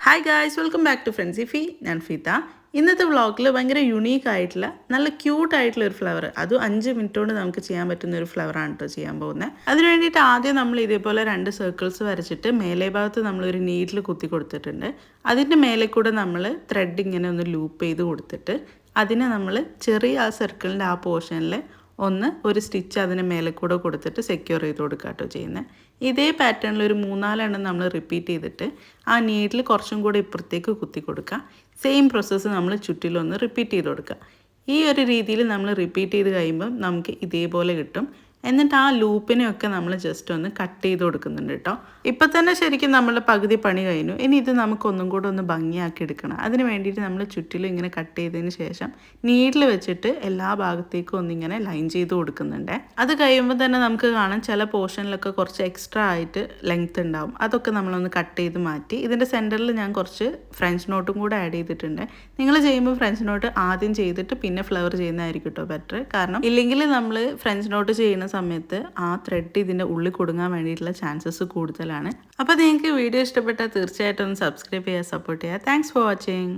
Hi guys, welcome back to Friendsify. ഞാൻ ഫീത. ഇന്നത്തെ വ്ളോഗിൽ ഭയങ്കര യുണീക്ക് ആയിട്ടുള്ള നല്ല ക്യൂട്ടായിട്ടുള്ള ഒരു ഫ്ലവർ, അതും 5 മിനിറ്റ് കൊണ്ട് നമുക്ക് ചെയ്യാൻ പറ്റുന്ന ഒരു ഫ്ലവറാണ് കേട്ടോ ചെയ്യാൻ പോകുന്നത്. അതിന് വേണ്ടിയിട്ട് ആദ്യം നമ്മൾ ഇതേപോലെ 2 സർക്കിൾസ് വരച്ചിട്ട് മേലെ ഭാഗത്ത് നമ്മളൊരു നീഡിൽ കുത്തി കൊടുത്തിട്ടുണ്ട്. അതിൻ്റെ മേലെ കൂടെ നമ്മൾ ത്രെഡ് ഇങ്ങനെ ഒന്ന് ലൂപ്പ് ചെയ്ത് കൊടുത്തിട്ട് അതിനെ നമ്മൾ ചെറിയ ആ സർക്കിളിൻ്റെ ആ പോർഷനിൽ ഒരു സ്റ്റിച്ച് അതിന് മേലെ കൂടെ കൊടുത്തിട്ട് സെക്യൂർ ചെയ്ത് കൊടുക്കുക കേട്ടോ ചെയ്യുന്നത്. ഇതേ പാറ്റേണിൽ ഒരു 3-4 എണ്ണം നമ്മൾ റിപ്പീറ്റ് ചെയ്തിട്ട് ആ നീഡിൽ കുറച്ചും കൂടെ ഇപ്പുറത്തേക്ക് കുത്തി കൊടുക്കുക. സെയിം പ്രോസസ്സ് നമ്മൾ ചുറ്റിലൊന്ന് റിപ്പീറ്റ് ചെയ്ത് കൊടുക്കുക. ഈ ഒരു രീതിയിൽ നമ്മൾ റിപ്പീറ്റ് ചെയ്ത് കഴിയുമ്പം നമുക്ക് ഇതേപോലെ കിട്ടും. എന്നിട്ട് ആ ലൂപ്പിനെയൊക്കെ നമ്മൾ ജസ്റ്റ് ഒന്ന് കട്ട് ചെയ്ത് കൊടുക്കുന്നുണ്ട് കേട്ടോ. ഇപ്പം തന്നെ ശരിക്കും നമ്മളുടെ പകുതി പണി കഴിഞ്ഞു. ഇനി ഇത് നമുക്കൊന്നും കൂടെ ഒന്ന് ഭംഗിയാക്കി എടുക്കണം. അതിന് വേണ്ടിയിട്ട് നമ്മൾ ചുറ്റിലും ഇങ്ങനെ കട്ട് ചെയ്തതിന് ശേഷം നീഡിൽ വെച്ചിട്ട് എല്ലാ ഭാഗത്തേക്കും ഒന്നിങ്ങനെ ലൈൻ ചെയ്ത് കൊടുക്കുന്നുണ്ട്. അത് കഴിയുമ്പോൾ തന്നെ നമുക്ക് കാണാം ചില പോർഷനിലൊക്കെ കുറച്ച് എക്സ്ട്രാ ആയിട്ട് ലെങ്ത് ഉണ്ടാവും. അതൊക്കെ നമ്മളൊന്ന് കട്ട് ചെയ്ത് മാറ്റി ഇതിൻ്റെ സെൻറ്ററിൽ ഞാൻ കുറച്ച് ഫ്രഞ്ച് നോട്ടും കൂടെ ആഡ് ചെയ്തിട്ടുണ്ട്. നിങ്ങൾ ചെയ്യുമ്പോൾ ഫ്രഞ്ച് നോട്ട് ആദ്യം ചെയ്തിട്ട് പിന്നെ ഫ്ലവർ ചെയ്യുന്നതായിരിക്കും കേട്ടോ ബെറ്റർ. കാരണം ഇല്ലെങ്കിൽ നമ്മൾ ഫ്രഞ്ച് നോട്ട് ചെയ്യുന്ന സമയത്ത് ആ ത്രെഡ് ഇതിൻ്റെ ഉള്ളിൽ കൊടുങ്ങാൻ വേണ്ടിയിട്ടുള്ള ചാൻസസ് കൂടുതലാണ്. അപ്പോൾ നിങ്ങൾക്ക് വീഡിയോ ഇഷ്ടപ്പെട്ടാൽ തീർച്ചയായിട്ടും ഒന്ന് സബ്സ്ക്രൈബ് ചെയ്യുക, സപ്പോർട്ട് ചെയ്യുക. Thanks for watching.